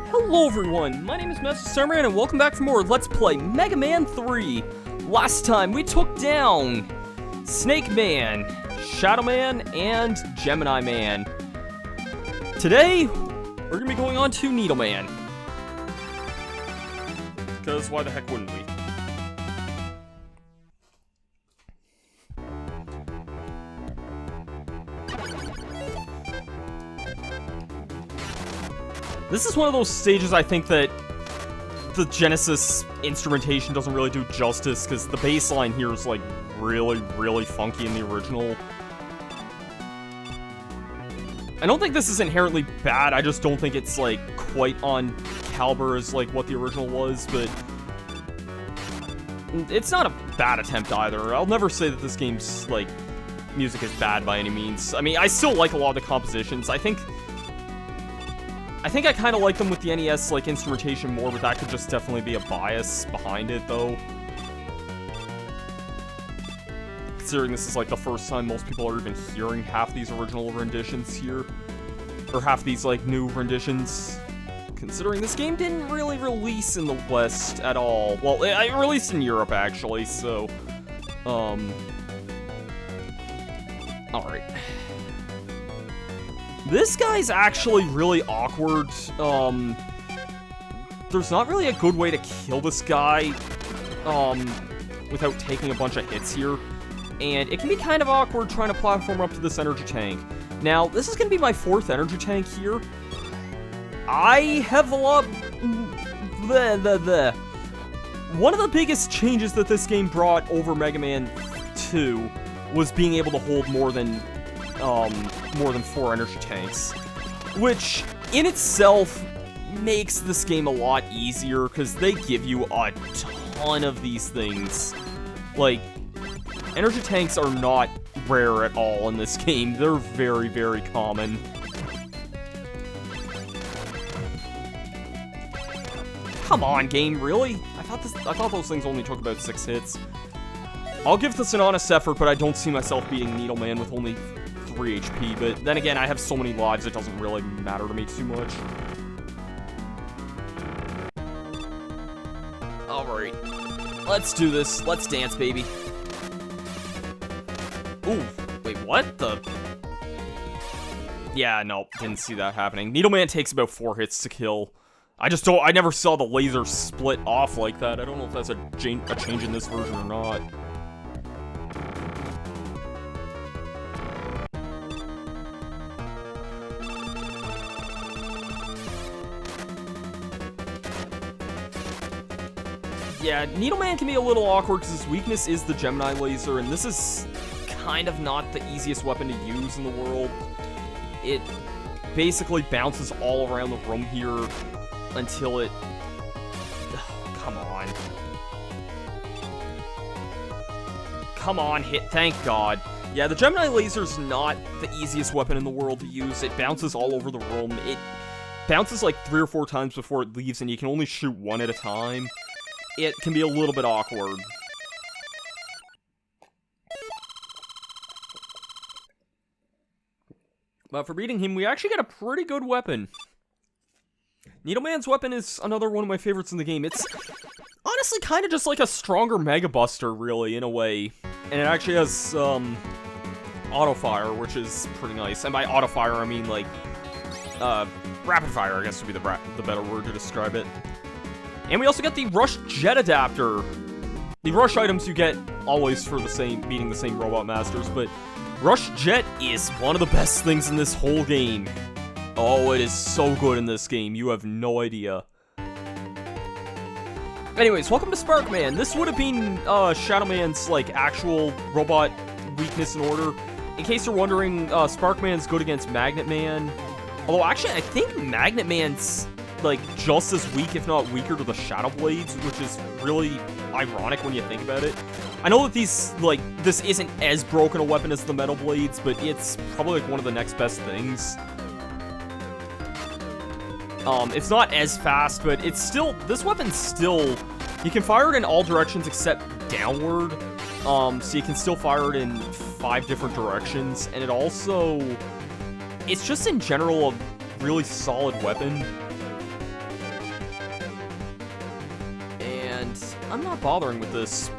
Hello everyone, my name is Masterstarman and welcome back for more Let's Play Mega Man 3. Last time we took down Snake Man, Shadow Man, and Gemini Man. Today, we're going to be going on to Needle Man. Because why the heck wouldn't we? This is one of those stages I think that the Genesis instrumentation doesn't really do justice, because the bass line here is, like, really funky in the original. I don't think this is inherently bad, I just don't think it's, like, quite on caliber as, like, what the original was, but it's not a bad attempt either. I'll never say that this game's, like, music is bad by any means. I mean, I still like a lot of the compositions. I think I kind of like them with the NES, like, instrumentation more, but that could just definitely be a bias behind it, though. Considering this is, like, the first time most people are even hearing half these original renditions here. Or half these, like, new renditions. Considering this game didn't really release in the West at all. Well, it released in Europe, actually, so... Alright. This guy's actually really awkward. There's not really a good way to kill this guy, without taking a bunch of hits here. And it can be kind of awkward trying to platform up to this energy tank. Now, this is going to be my 4th energy tank here. I have a lot... One of the biggest changes that this game brought over Mega Man 2 was being able to hold more than 4 energy tanks, which in itself makes this game a lot easier because they give you a ton of these things. Like, energy tanks are not rare at all in this game. They're very common. Come on, game, really? I thought those things only took about 6 hits. I'll give this an honest effort, but I don't see myself beating Needle Man with only 3 HP, but then again, I have so many lives, it doesn't really matter to me too much. Alright. Let's do this. Let's dance, baby. Ooh. Wait, what? Yeah, no, didn't see that happening. Needle Man takes about 4 hits to kill. I never saw the laser split off like that. I don't know if that's a change in this version or not. Yeah, Needle Man can be a little awkward because his weakness is the Gemini laser, and this is kind of not the easiest weapon to use in the world. It basically bounces all around the room here until it... come on. Come on, hit. Thank God. Yeah, the Gemini laser's not the easiest weapon in the world to use. It bounces all over the room. It bounces like 3 or 4 times before it leaves, and you can only shoot 1 at a time. It can be a little bit awkward. But for beating him, we actually get a pretty good weapon. Needle Man's weapon is another one of my favorites in the game. It's honestly kind of just like a stronger Mega Buster, really, in a way. And it actually has, auto fire, which is pretty nice. And by auto fire, I mean, like, rapid fire, I guess would be the better word to describe it. And we also get the Rush Jet Adapter. The Rush items you get always for beating the same Robot Masters, but Rush Jet is one of the best things in this whole game. Oh, it is so good in this game, you have no idea. Anyways, welcome to Spark Man. This would have been Shadow Man's, like, actual robot weakness and order. In case you're wondering, Spark Man's good against Magnet Man. Although, actually, I think Magnet Man's, like, just as weak, if not weaker, to the Shadow Blades, which is really ironic when you think about it. I know that these, like, this isn't as broken a weapon as the Metal Blades, but it's probably, like, one of the next best things. It's not as fast, but it's still, this weapon's still, you can fire it in all directions except downward, so you can still fire it in 5 different directions, and it also, it's just in general a really solid weapon. I'm not bothering with this.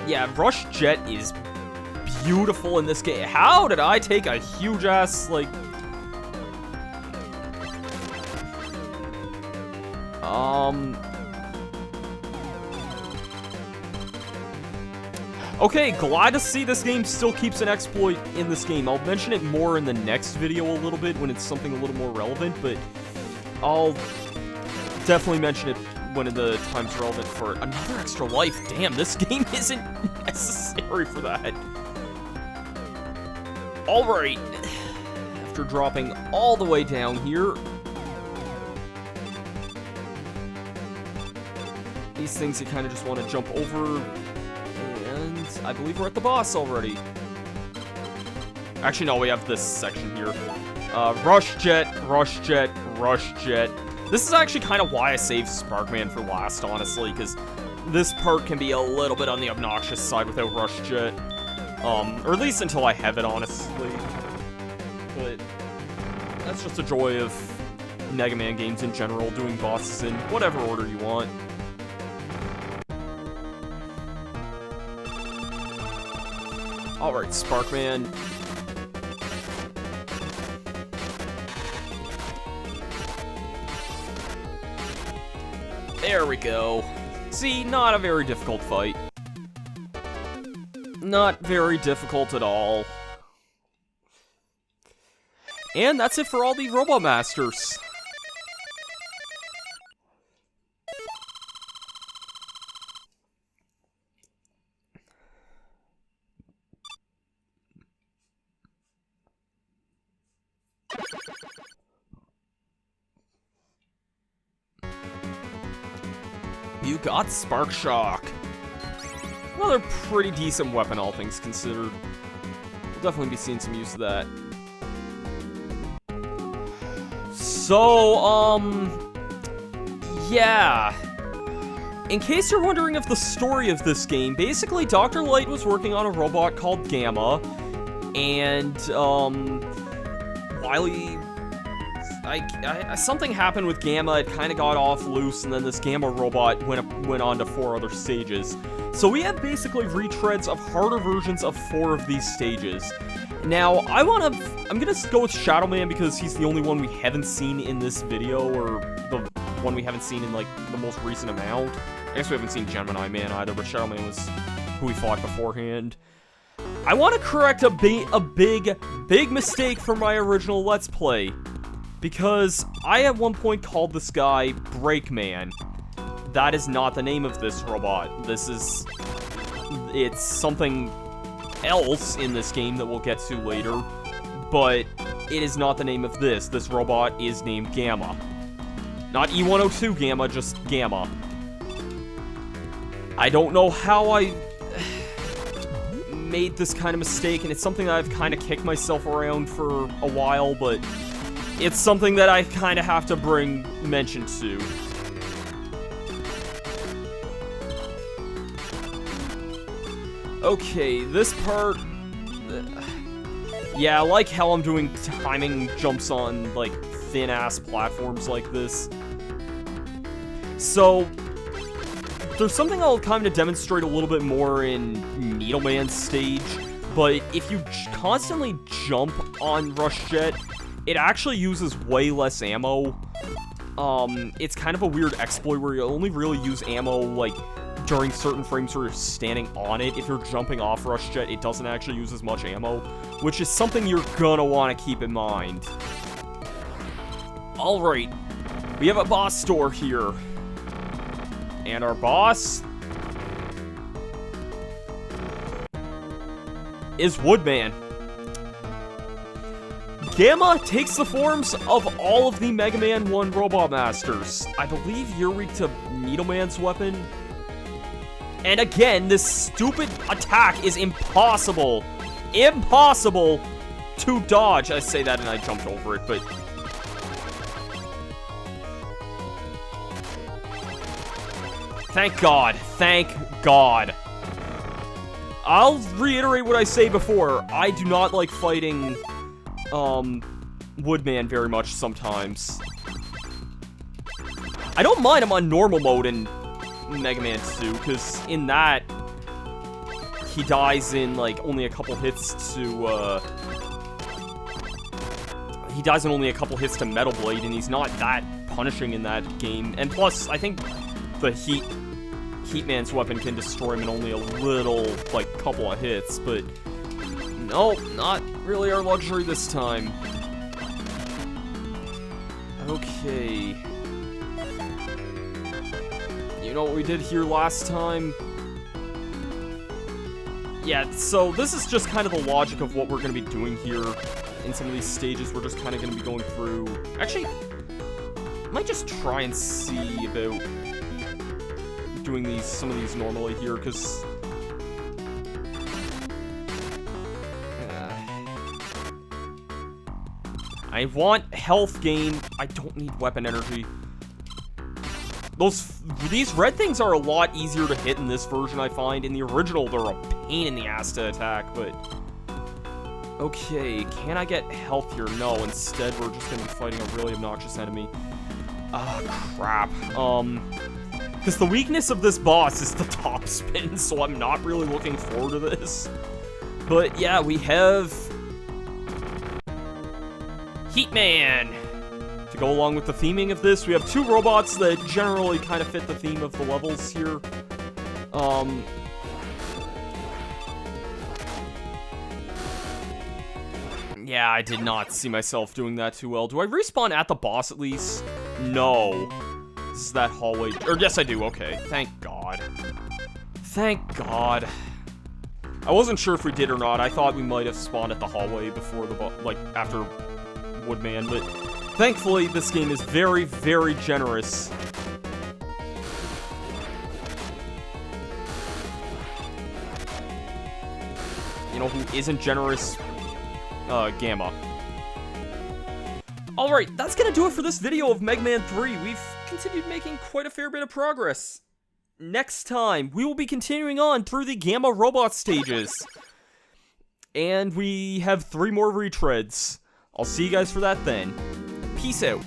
Yeah, Rush Jet is beautiful in this game. How did I take a huge ass, like... Okay, glad to see this game still keeps an exploit in this game. I'll mention it more in the next video a little bit when it's something a little more relevant, but I'll definitely mention it when the time's relevant for another extra life. Damn, this game isn't necessary for that. Alright, after dropping all the way down here, these things you kind of just want to jump over. And I believe we're at the boss already. Actually, no, we have this section here. Rush Jet, Rush Jet, Rush Jet. This is actually kind of why I saved Sparkman for last, honestly, because this part can be a little bit on the obnoxious side without Rush Jet. Or at least until I have it, honestly. But that's just a joy of Mega Man games in general, doing bosses in whatever order you want. Alright, Sparkman. There we go. See, not a very difficult fight. Not very difficult at all. And that's it for all the Robot Masters. You got Spark Shock. Another pretty decent weapon, all things considered. We'll definitely be seeing some use of that. So, yeah. In case you're wondering of the story of this game, basically Dr. Light was working on a robot called Gamma, and, Wily... something happened with Gamma, it kind of got off loose, and then this Gamma robot went on to 4 other stages. So we have basically retreads of harder versions of 4 of these stages. Now, I'm gonna go with Shadow Man because he's the only one we haven't seen in this video, or the one we haven't seen in, like, the most recent amount. I guess we haven't seen Gemini Man either, but Shadow Man was who we fought beforehand. I want to correct a big mistake from my original Let's Play. Because I at one point called this guy Breakman. That is not the name of this robot. It's something else in this game that we'll get to later. But it is not the name of this. This robot is named Gamma. Not E102 Gamma, just Gamma. I don't know how I made this kind of mistake, and it's something that I've kind of kicked myself around for a while, but... it's something that I kind of have to bring mention to. Okay, this part... yeah, I like how I'm doing timing jumps on, like, thin-ass platforms like this. So, there's something I'll kind of demonstrate a little bit more in Needleman's stage, but if you constantly jump on Rush Jet, it actually uses way less ammo. It's kind of a weird exploit where you only really use ammo, like, during certain frames where you're standing on it. If you're jumping off Rush Jet, it doesn't actually use as much ammo, which is something you're gonna want to keep in mind. Alright, we have a boss door here. And our boss is Woodman. Gamma takes the forms of all of the Mega Man 1 Robot Masters. I believe you're weak to Needleman's weapon. And again, this stupid attack is impossible. Impossible to dodge. I say that and I jumped over it, but... thank God. Thank God. I'll reiterate what I say before. I do not like fighting... Woodman very much sometimes. I don't mind him on normal mode, and Mega Man 2, because in that, he dies in, like, only a couple hits to, he dies in only a couple hits to Metal Blade, and he's not that punishing in that game. And plus, I think the Heatman's weapon can destroy him in only a little, like, couple of hits, but no, not really our luxury this time. Okay. You know what we did here last time? Yeah, so this is just kind of the logic of what we're going to be doing here in some of these stages. We're just kind of going to be going through... Actually, I might just try and see about doing some of these normally here, because... I want health gain. I don't need weapon energy. These red things are a lot easier to hit in this version, I find. In the original, they're a pain in the ass to attack, but... Okay, can I get health here? No, instead we're just gonna be fighting a really obnoxious enemy. Ah, crap. Because the weakness of this boss is the top spin, so I'm not really looking forward to this. But yeah, we have... Heatman! To go along with the theming of this, we have two robots that generally kind of fit the theme of the levels here. Yeah, I did not see myself doing that too well. Do I respawn at the boss at least? No. This is that hallway. Or yes, I do. Okay. Thank God. Thank God. I wasn't sure if we did or not. I thought we might have spawned at the hallway before the like after Woodman, but thankfully this game is very, very generous. You know who isn't generous? Gamma. Alright, that's gonna do it for this video of Mega Man 3. We've continued making quite a fair bit of progress. Next time, we will be continuing on through the Gamma robot stages. And we have 3 more retreads. I'll see you guys for that then. Peace out.